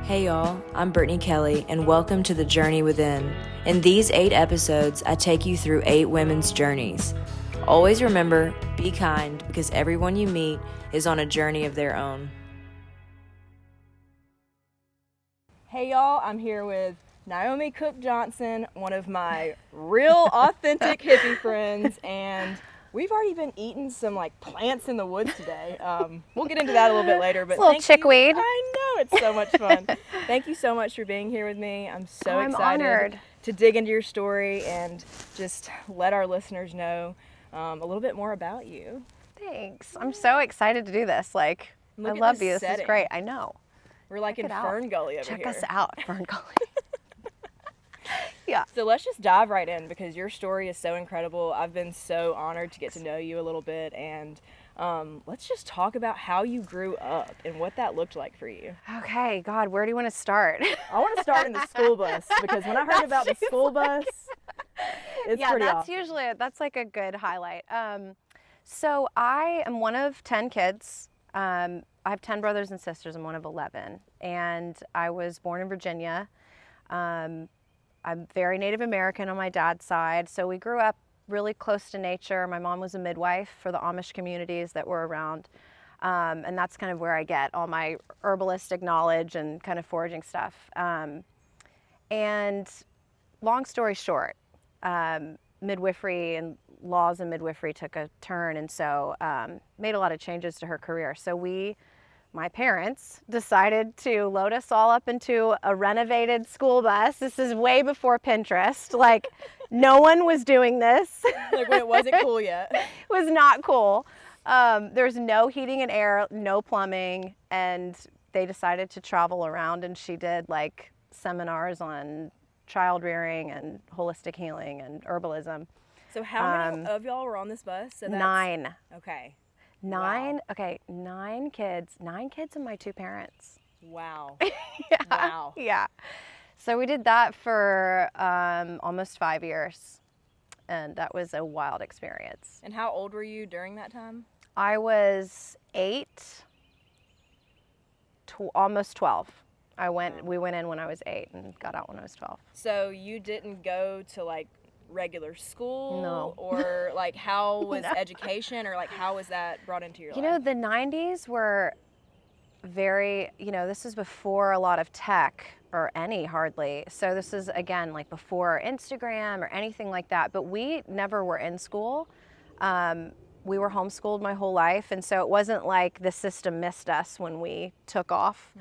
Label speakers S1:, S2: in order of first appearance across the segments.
S1: Hey y'all, I'm Brittany Kelly, and welcome to The Journey Within. In these 8 episodes, I take you through 8 women's journeys. Always remember, be kind, because everyone you meet is on a journey of their own.
S2: Hey y'all, I'm here with Naomi Cooke Johnson, one of my real authentic hippie friends, and we've already been eating some plants in the woods today. We'll get into that a little bit later, but
S3: it's a little chickweed.
S2: I know, it's so much fun. Thank you so much for being here with me. I'm so
S3: I'm
S2: excited
S3: honored
S2: to dig into your story and just let our listeners know a little bit more about you.
S3: Thanks. I'm so excited to do this. I love you. This is great. I know.
S2: We're like in Fern Gully over here.
S3: Check us out, Fern Gully. Yeah.
S2: So let's just dive right in because your story is so incredible. I've been so honored to get to know you a little bit, and let's just talk about how you grew up and what that looked like for you.
S3: Okay, God, where do you want to start?
S2: I want to start in the school bus because when I heard about the school bus, it's pretty awesome.
S3: That's like a good highlight. So I am one of 10 kids. I have 10 brothers and sisters. I'm one of 11, and I was born in Virginia. I'm very Native American on my dad's side, so we grew up really close to nature. My mom was a midwife for the Amish communities that were around, and that's kind of where I get all my herbalistic knowledge and kind of foraging stuff. And long story short, midwifery and laws in midwifery took a turn, and so made a lot of changes to her career. So my parents decided to load us all up into a renovated school bus. This is way before Pinterest. No one was doing this.
S2: When it wasn't cool yet.
S3: It was not cool. There's no heating and air, no plumbing, and they decided to travel around, and she did seminars on child rearing and holistic healing and herbalism.
S2: So how many of y'all were on this bus? So
S3: 9.
S2: Okay.
S3: 9.
S2: Wow.
S3: Okay, 9 kids. 9 kids and my 2 parents.
S2: Wow.
S3: Yeah.
S2: Wow.
S3: Yeah. So we did that for almost 5 years, and that was a wild experience.
S2: And how old were you during that time?
S3: I was 8, almost 12. We went in when I was 8 and got out when I was 12.
S2: So you didn't go to regular school?
S3: No.
S2: Or how was education, or how was that brought into your life?
S3: The 90s were very, this is before a lot of tech or any hardly. So this is again before Instagram or anything like that, but we never were in school. We were homeschooled my whole life, and so it wasn't like the system missed us when we took off.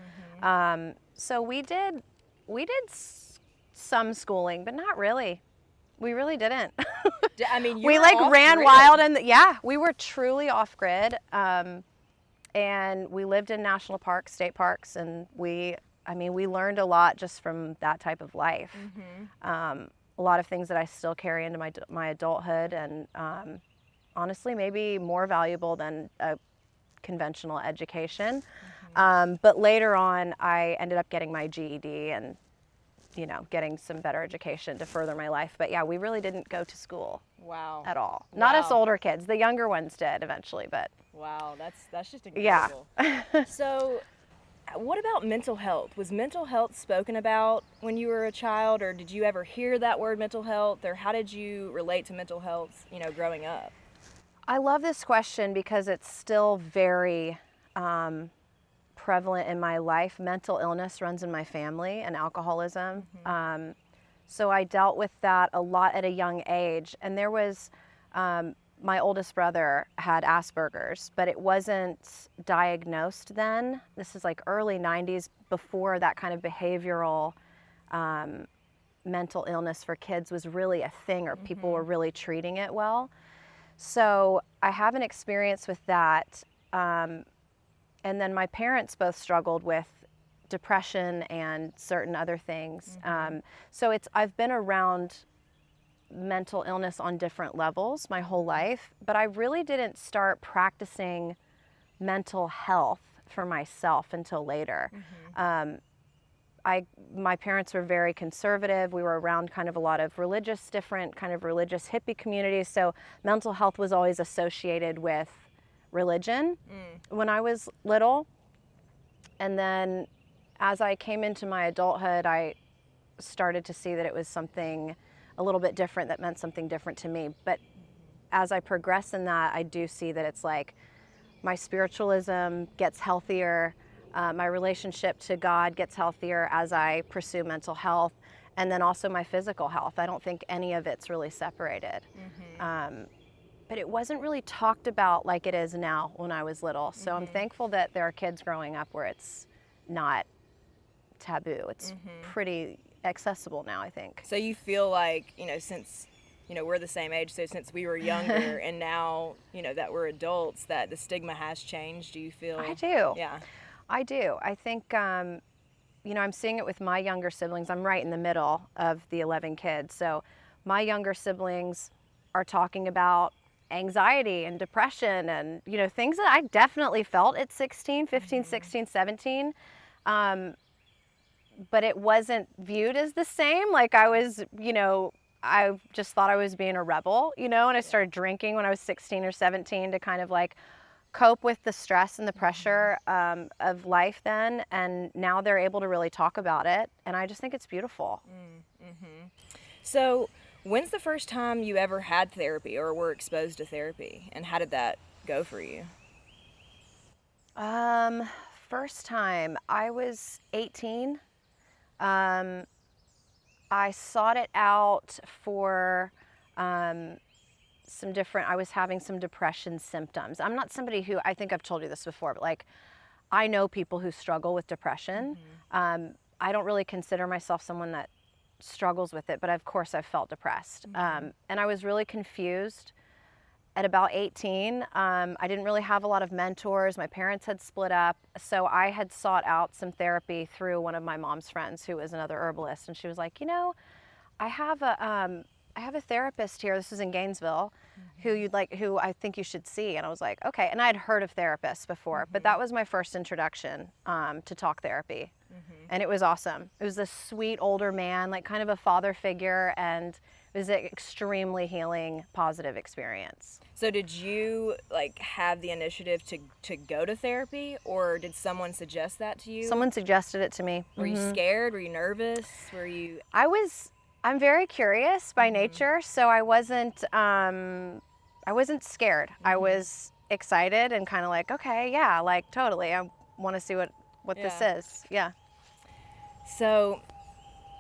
S3: Mm-hmm. So we did some schooling, but not really. We really didn't.
S2: I mean,
S3: we ran wild, and we were truly off grid. And we lived in national parks, state parks, and we learned a lot just from that type of life. Mm-hmm. A lot of things that I still carry into my adulthood, and honestly, maybe more valuable than a conventional education. Mm-hmm. But later on, I ended up getting my GED and getting some better education to further my life. But we really didn't go to school.
S2: Wow.
S3: At all. Wow. Not us older kids. The younger ones did eventually, but.
S2: Wow, that's just incredible.
S3: Yeah.
S2: So, what about mental health? Was mental health spoken about when you were a child, or did you ever hear that word mental health, or how did you relate to mental health, growing up?
S3: I love this question because it's still very prevalent in my life. Mental illness runs in my family, and alcoholism. Mm-hmm. So I dealt with that a lot at a young age. And there was, my oldest brother had Asperger's, but it wasn't diagnosed then. This is early 90s, before that kind of behavioral mental illness for kids was really a thing, or people were really treating it well. So I have an experience with that. And then my parents both struggled with depression and certain other things. Mm-hmm. So I've been around mental illness on different levels my whole life, but I really didn't start practicing mental health for myself until later. Mm-hmm. My parents were very conservative. We were around kind of a lot of different kind of religious hippie communities. So mental health was always associated with religion when I was little. And then as I came into my adulthood, I started to see that it was something a little bit different that meant something different to me. But as I progress in that, I do see that it's like my spiritualism gets healthier, my relationship to God gets healthier as I pursue mental health, and then also my physical health. I don't think any of it's really separated. But it wasn't really talked about like it is now when I was little. So I'm thankful that there are kids growing up where it's not taboo. It's pretty accessible now, I think.
S2: So you feel like, since, we're the same age, so since we were younger and now, that we're adults, that the stigma has changed, do you feel?
S3: I do.
S2: Yeah.
S3: I do. I think, I'm seeing it with my younger siblings. I'm right in the middle of the 11 kids. So my younger siblings are talking about anxiety and depression and, things that I definitely felt at 16, 15, 16, 17. But it wasn't viewed as the same. Like I was, I just thought I was being a rebel, and I started drinking when I was 16 or 17 to kind of like cope with the stress and the pressure of life then. And now they're able to really talk about it. And I just think it's beautiful.
S2: So when's the first time you ever had therapy or were exposed to therapy? And how did that go for you?
S3: First time, I was 18. I sought it out for I was having some depression symptoms. I'm not somebody who, I think I've told you this before, but like I know people who struggle with depression. I don't really consider myself someone that struggles with it, but of course I've felt depressed. And I was really confused at about 18. I didn't really have a lot of mentors. My parents had split up. So I had sought out some therapy through one of my mom's friends who was another herbalist. And she was like, I have a therapist here. This is in Gainesville, who I think you should see. And I was like, okay. And I had heard of therapists before, but that was my first introduction to talk therapy. And it was awesome. It was this sweet older man, like kind of a father figure, and it was an extremely healing, positive experience.
S2: So did you like have the initiative to go to therapy, or did someone suggest that to you?
S3: Someone suggested it to me.
S2: Were you scared? Were you nervous? Were you?
S3: I'm very curious by nature, so I wasn't scared. I was excited and kind of like, okay, yeah, like totally. I want to see what this is. Yeah.
S2: So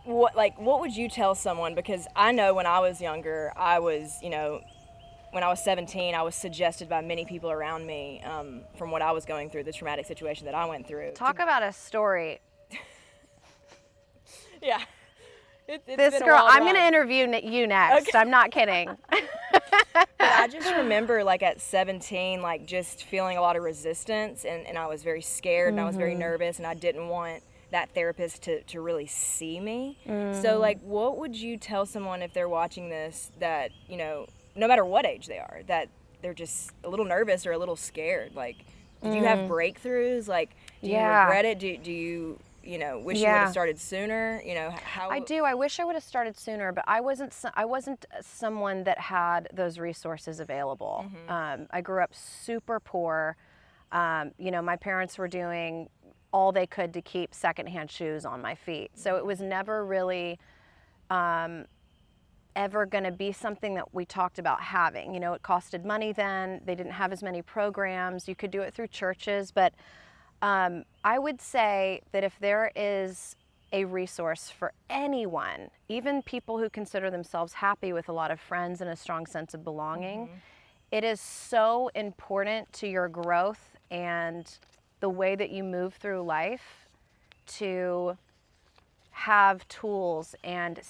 S2: what would you tell someone? Because I know when I was younger, I was, when I was 17, I was suggested by many people around me from what I was going through, the traumatic situation that I went through.
S3: Talk about a story.
S2: Yeah.
S3: This girl, I'm going to interview you next. Okay. I'm not kidding.
S2: But I just remember like at 17, like just feeling a lot of resistance and I was very scared and I was very nervous and I didn't want that therapist to really see me. So like, what would you tell someone if they're watching this that, no matter what age they are, that they're just a little nervous or a little scared? Like, did you have breakthroughs? Like, do you regret it? Do you, wish you would have started sooner? How?
S3: I do. I wish I would have started sooner, but I wasn't someone that had those resources available. I grew up super poor. My parents were doing all they could to keep secondhand shoes on my feet. So it was never really ever going to be something that we talked about having. It costed money then. They didn't have as many programs. You could do it through churches. But I would say that if there is a resource for anyone, even people who consider themselves happy with a lot of friends and a strong sense of belonging, it is so important to your growth and the way that you move through life to have tools and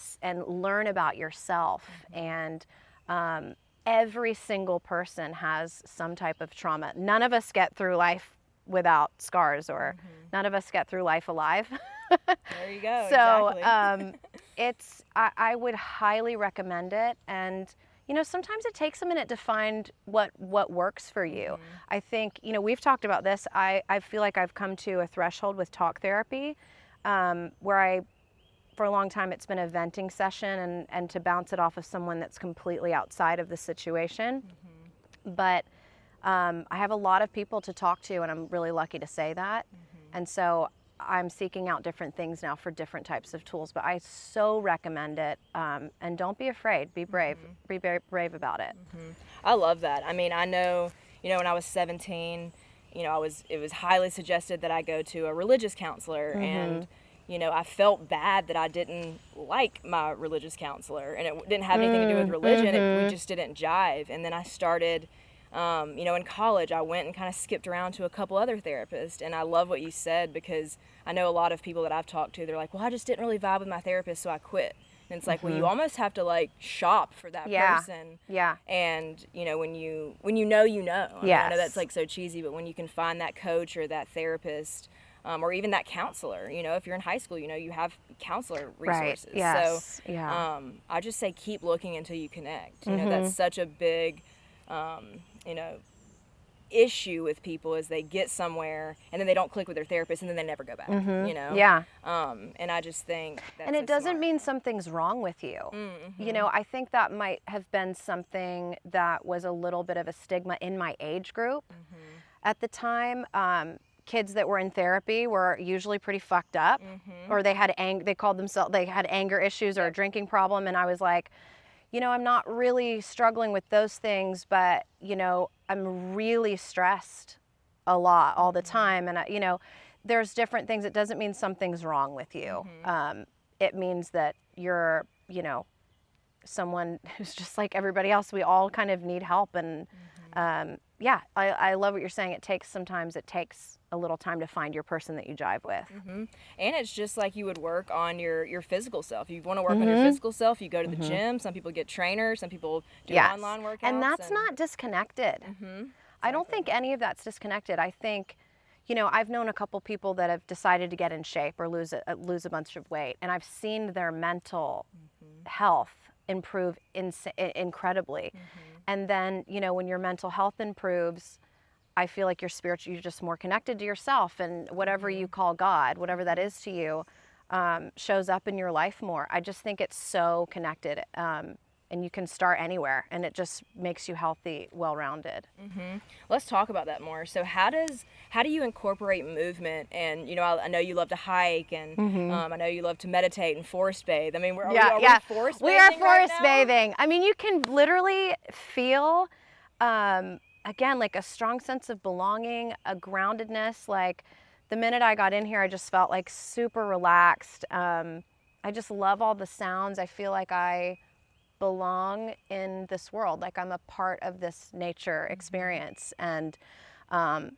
S3: learn about yourself. And every single person has some type of trauma. None of us get through life without scars, or none of us get through life alive.
S2: There you go.
S3: So
S2: Exactly.
S3: I would highly recommend it. And sometimes it takes a minute to find what works for you. I think, we've talked about this. I feel like I've come to a threshold with talk therapy where for a long time, it's been a venting session and to bounce it off of someone that's completely outside of the situation. But I have a lot of people to talk to, and I'm really lucky to say that. And so I'm seeking out different things now for different types of tools, but I so recommend it. And don't be afraid. Be brave. Be very brave about it.
S2: I love that. I mean, I know, when I was 17, it was highly suggested that I go to a religious counselor, and I felt bad that I didn't like my religious counselor, and it didn't have anything to do with religion. We just didn't jive. And then I started, in college, I went and kind of skipped around to a couple other therapists. And I love what you said, because I know a lot of people that I've talked to, they're like, well, I just didn't really vibe with my therapist, so I quit. And it's like, well, you almost have to like shop for that person.
S3: Yeah.
S2: And when you know, I mean, I know that's like so cheesy, but when you can find that coach or that therapist, or even that counselor, if you're in high school, you have counselor resources.
S3: Right. Yes.
S2: So, I just say keep looking until you connect. That's such a big, issue with people, is they get somewhere and then they don't click with their therapist and then they never go back.
S3: Yeah.
S2: And I just think that's
S3: and it doesn't
S2: smart.
S3: mean something's wrong with you. I think that might have been something that was a little bit of a stigma in my age group at the time. Kids that were in therapy were usually pretty fucked up, or they had they had anger issues or a drinking problem, and I was like, I'm not really struggling with those things, but I'm really stressed a lot all the time, and there's different things. It doesn't mean something's wrong with you. It means that you're someone who's just like everybody else. We all kind of need help, and I love what you're saying. It takes a little time to find your person that you jive with.
S2: And it's just like you would work on your physical self. You want to work on your physical self, you go to the gym. Some people get trainers, some people do online workouts.
S3: And that's not disconnected. I don't think any of that's disconnected. I think, I've known a couple people that have decided to get in shape or lose a bunch of weight, and I've seen their mental health improve incredibly. And then, when your mental health improves, I feel like you're just more connected to yourself, and whatever you call God, whatever that is to you, shows up in your life more. I just think it's so connected, and you can start anywhere, and it just makes you healthy, well-rounded.
S2: Let's talk about that more. So how do you incorporate movement? And I know you love to hike, and I know you love to meditate and forest bathe. I mean, are we forest bathing?
S3: We are forest
S2: right now?
S3: bathing. I mean, you can literally feel again, like a strong sense of belonging, a groundedness. Like the minute I got in here, I just felt like super relaxed. I just love all the sounds. I feel like I belong in this world, like I'm a part of this nature experience. And I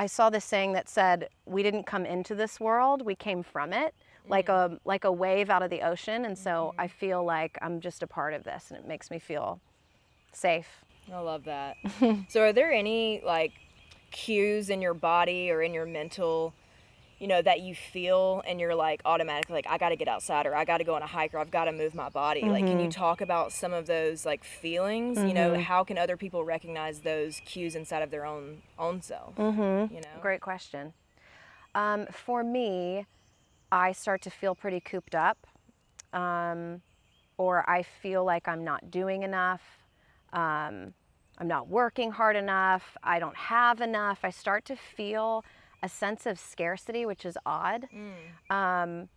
S3: saw this saying that said, we didn't come into this world, we came from it, like a wave out of the ocean. And so I feel like I'm just a part of this, and it makes me feel safe.
S2: I love that. So are there any like cues in your body or in your mental, that you feel and you're like automatically like, I got to get outside, or I got to go on a hike, or I've got to move my body? Like, can you talk about some of those like feelings? How can other people recognize those cues inside of their own self?
S3: Great question. For me, I start to feel pretty cooped up, or I feel like I'm not doing enough. I'm not working hard enough. I don't have enough. I start to feel a sense of scarcity, which is odd. And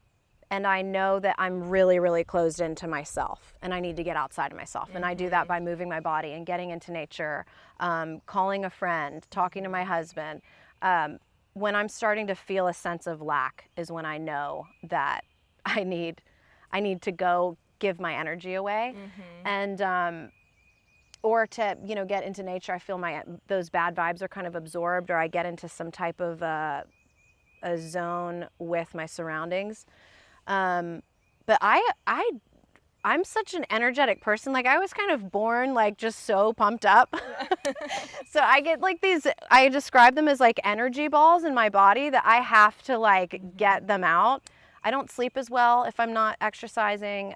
S3: I know that I'm really, really closed into myself, and I need to get outside of myself. And I do that by moving my body and getting into nature, calling a friend, talking to my husband. When I'm starting to feel a sense of lack is when I know that I need to go give my energy away. And or to get into nature. I feel those bad vibes are kind of absorbed, or I get into some type of a zone with my surroundings. But I'm such an energetic person. Like I was kind of born like just so pumped up. So I get like I describe them as like energy balls in my body that I have to like get them out. I don't sleep as well if I'm not exercising.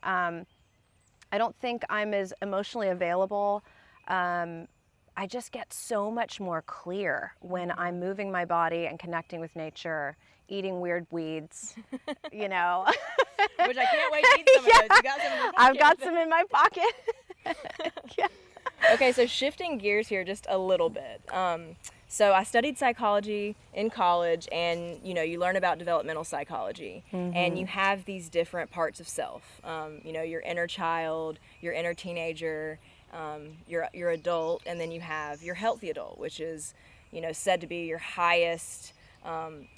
S3: I don't think I'm as emotionally available. I just get so much more clear when I'm moving my body and connecting with nature, eating weird weeds,
S2: Which I can't wait to eat some of those. You got some in your pocket?
S3: I've got some in my pocket.
S2: Okay, so shifting gears here just a little bit. So I studied psychology in college, and you learn about developmental psychology, and you have these different parts of self. Your inner child, your inner teenager, your adult, and then you have your healthy adult, which is said to be your highest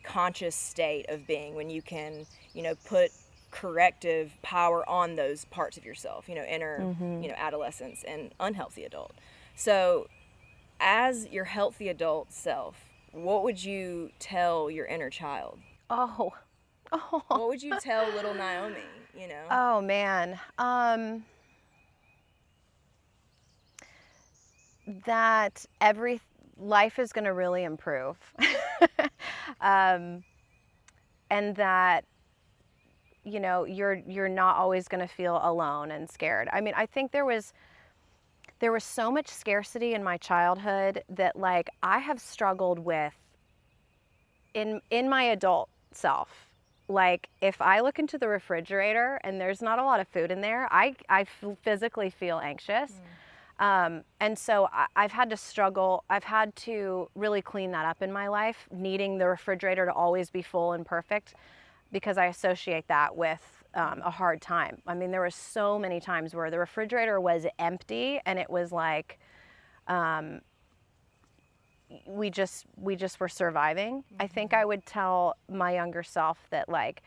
S2: conscious state of being, when you can put corrective power on those parts of yourself, inner adolescence and unhealthy adult. So as your healthy adult self, what would you tell your inner child?
S3: Oh.
S2: What would you tell little Naomi,
S3: Oh, man. That life is going to really improve. And that, you're not always going to feel alone and scared. I mean, I think there was so much scarcity in my childhood that, like, I have struggled with in my adult self. Like, if I look into the refrigerator and there's not a lot of food in there, I physically feel anxious. And so I've had to struggle. I've had to really clean that up in my life, needing the refrigerator to always be full and perfect, because I associate that with a hard time. I mean, there were so many times where the refrigerator was empty and it was like, we just were surviving. I think I would tell my younger self that, like,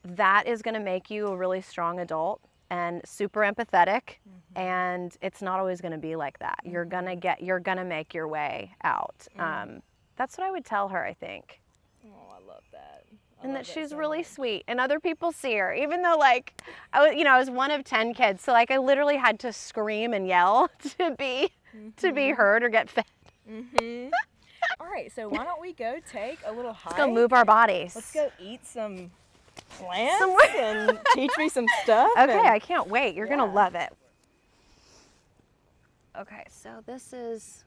S3: that is going to make you a really strong adult and super empathetic, and it's not always going to be like that. You're going to make your way out. That's what I would tell her, I think.
S2: Oh, I love that.
S3: And that she's really sweet, and other people see her, even though, like, I was one of 10 kids, so, like, I literally had to scream and yell to be heard or get fed.
S2: All right, so why don't we go take a little hike?
S3: Let's go move our bodies.
S2: Let's go eat some plants and teach me some stuff.
S3: Okay, I can't wait. You're gonna love it. Okay, so this is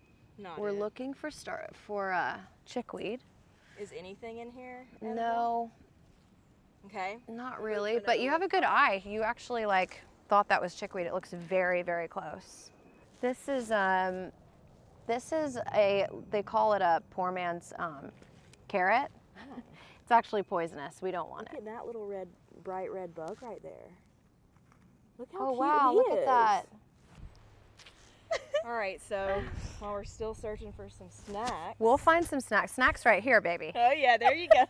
S3: we're looking for chickweed.
S2: Is anything in here?
S3: No.
S2: Okay.
S3: Not really, but you have a good eye. You actually, like, thought that was chickweed. It looks very, very close. This is they call it a poor man's carrot. Oh. It's actually poisonous. We don't want it.
S2: Look at that little bright red bug right there. Look how
S3: oh,
S2: cute
S3: wow,
S2: he
S3: look
S2: is.
S3: at that.
S2: All right, so while we're still searching for some snacks.
S3: We'll find some snacks. Snacks right here, baby.
S2: Oh, yeah, there you go.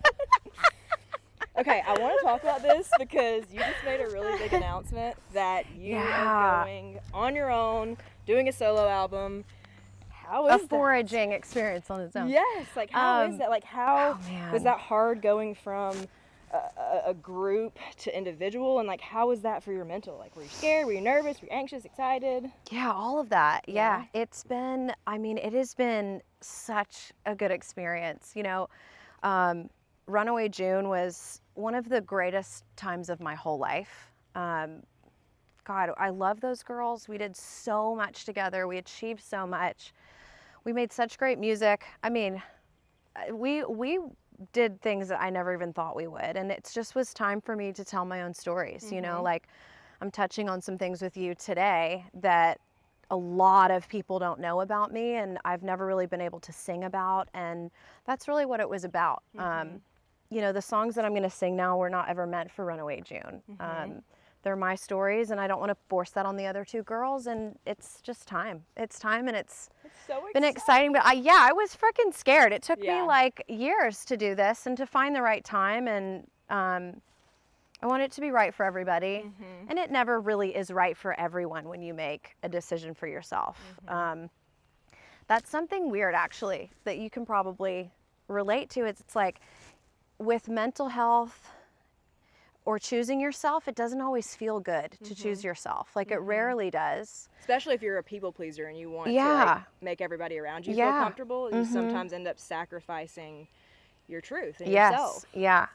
S2: Okay, I want to talk about this because you just made a really big announcement that you are going on your own, doing a solo album. How is
S3: a foraging experience on its own.
S2: Yes, like how is that? Like how was that hard going from a group to individual, and like how was that for your mental? Like, were you scared? Were you nervous? Were you anxious? Excited?
S3: Yeah, all of that. Yeah. It has been such a good experience. Runaway June was one of the greatest times of my whole life. God, I love those girls. We did so much together. We achieved so much. We made such great music. I mean, we did things that I never even thought we would. And it just was time for me to tell my own stories. Like, I'm touching on some things with you today that a lot of people don't know about me, and I've never really been able to sing about. And that's really what it was about. The songs that I'm going to sing now were not ever meant for Runaway June. They're my stories, and I don't want to force that on the other two girls, and it's just time. It's time, and it's
S2: so
S3: been exciting. But I was freaking scared. It took me like years to do this and to find the right time, and I want it to be right for everybody. And it never really is right for everyone when you make a decision for yourself. That's something weird, actually, that you can probably relate to. It's like with mental health or choosing yourself, it doesn't always feel good to choose yourself. Like, it rarely does.
S2: Especially if you're a people pleaser and you want to, like, make everybody around you feel comfortable. You sometimes end up sacrificing your truth and yourself.
S3: Yeah.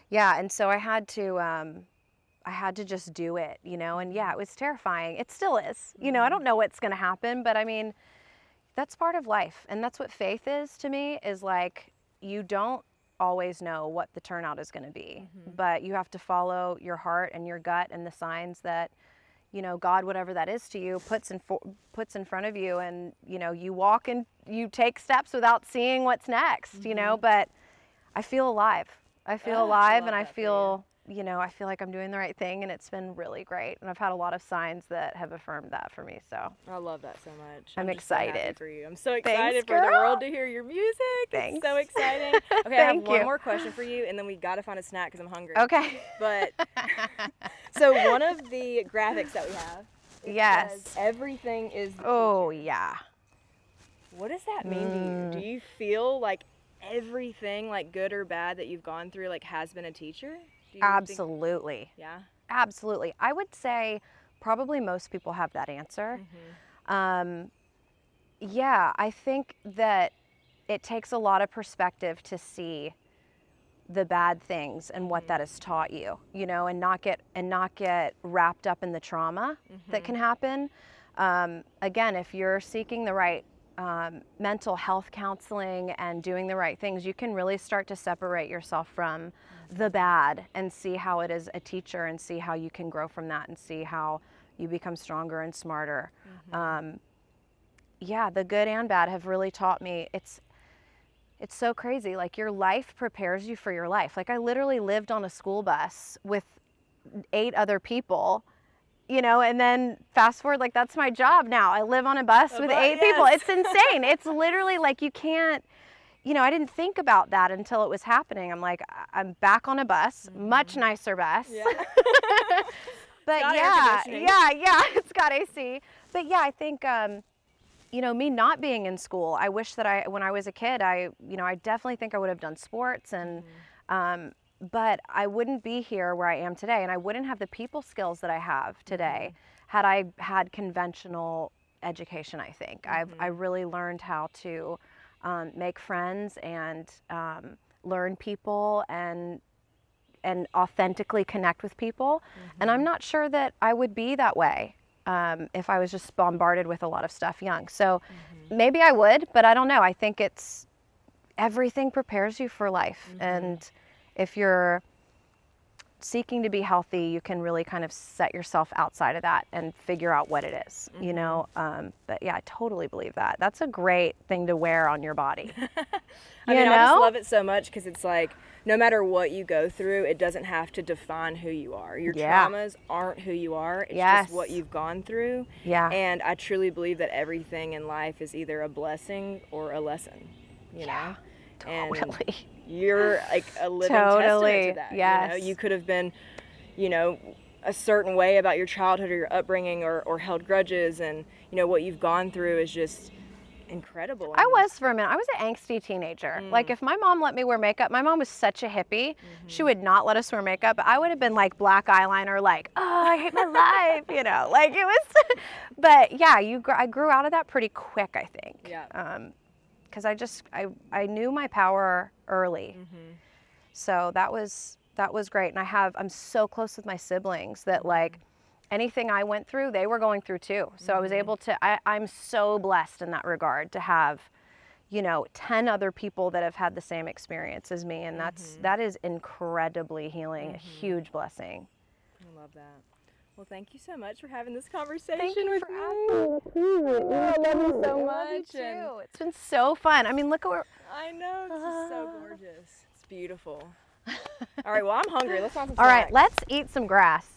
S3: And so I had to just do it, and it was terrifying. It still is. I don't know what's going to happen, but I mean, that's part of life. And that's what faith is to me, is like, you don't always know what the turnout is going to be, but you have to follow your heart and your gut and the signs that you know, God, whatever that is to you, puts in front of you, and, you know, you walk and you take steps without seeing what's next, you know, but I feel alive. I feel alive, and I feel, you know, I feel like I'm doing the right thing, and it's been really great. And I've had a lot of signs that have affirmed that for me. So
S2: I love that so much.
S3: I'm
S2: just so happy
S3: excited
S2: for you. I'm so excited
S3: Thanks,
S2: for the
S3: girl.
S2: world to hear your music.
S3: Thanks.
S2: It's so exciting. Okay, I have
S3: Thank
S2: one
S3: you.
S2: more question for you, and then we got to find a snack because I'm hungry.
S3: Okay.
S2: But so one of the graphics that we have, it
S3: Yes.
S2: says everything is the
S3: Oh,
S2: teacher.
S3: yeah.
S2: What does that mean to you? Do you feel like everything, like good or bad, that you've gone through, like has been a teacher? Do you
S3: Absolutely.
S2: Yeah.
S3: Absolutely. I would say probably most people have that answer. Yeah, I think that it takes a lot of perspective to see the bad things and what that has taught you, you know, and not get wrapped up in the trauma that can happen. Again, if you're seeking the right mental health counseling and doing the right things, you can really start to separate yourself from the bad and see how it is a teacher, and see how you can grow from that, and see how you become stronger and smarter. Yeah, the good and bad have really taught me. It's so crazy. Like, your life prepares you for your life. Like, I literally lived on a school bus with 8 other people, you know, and then fast forward, like, that's my job now. I live on a bus with 8 people. It's insane. It's literally like, you can't, you know, I didn't think about that until it was happening. I'm like, I'm back on a bus, much nicer bus.
S2: Yeah.
S3: But
S2: yeah,
S3: it's got AC. But yeah, I think, you know, me not being in school, I wish that when I was a kid, I definitely think I would have done sports, and, but I wouldn't be here where I am today, and I wouldn't have the people skills that I have today had I had conventional education. I think I really learned how to make friends and learn people and authentically connect with people. And I'm not sure that I would be that way if I was just bombarded with a lot of stuff young. So maybe I would, but I don't know. I think everything prepares you for life. And if you're seeking to be healthy, you can really kind of set yourself outside of that and figure out what it is, you know? But yeah, I totally believe that. That's a great thing to wear on your body.
S2: I mean, I just love it so much, because it's like, no matter what you go through, it doesn't have to define who you are. Your traumas aren't who you are. It's just what you've gone through.
S3: Yeah.
S2: And I truly believe that everything in life is either a blessing or a lesson, you know?
S3: Totally.
S2: And you're like a living testament to that.
S3: Yes.
S2: You know? You could have been, you know, a certain way about your childhood or your upbringing, or held grudges, and, you know, what you've gone through is just incredible.
S3: I was for a minute. I was an angsty teenager. Like, if my mom let me wear makeup, my mom was such a hippie. She would not let us wear makeup. I would have been like black eyeliner, like, oh, I hate my life, you know, like it was. But yeah, I grew out of that pretty quick, I think.
S2: Yeah.
S3: Because I knew my power early. So that was great. And I'm so close with my siblings that, like, anything I went through, they were going through too. So I was able to, I'm so blessed in that regard to have, you know, 10 other people that have had the same experience as me. And that is incredibly healing, a huge blessing.
S2: I love that. Well, thank you so much for having this conversation
S3: Thank you
S2: with
S3: for
S2: me.
S3: I love you so much.
S2: And
S3: It's been so fun. I mean, look at where.
S2: I know, this is so gorgeous. It's beautiful. All right, well, I'm hungry. Let's find some
S3: All right,
S2: snacks.
S3: let's eat some grass.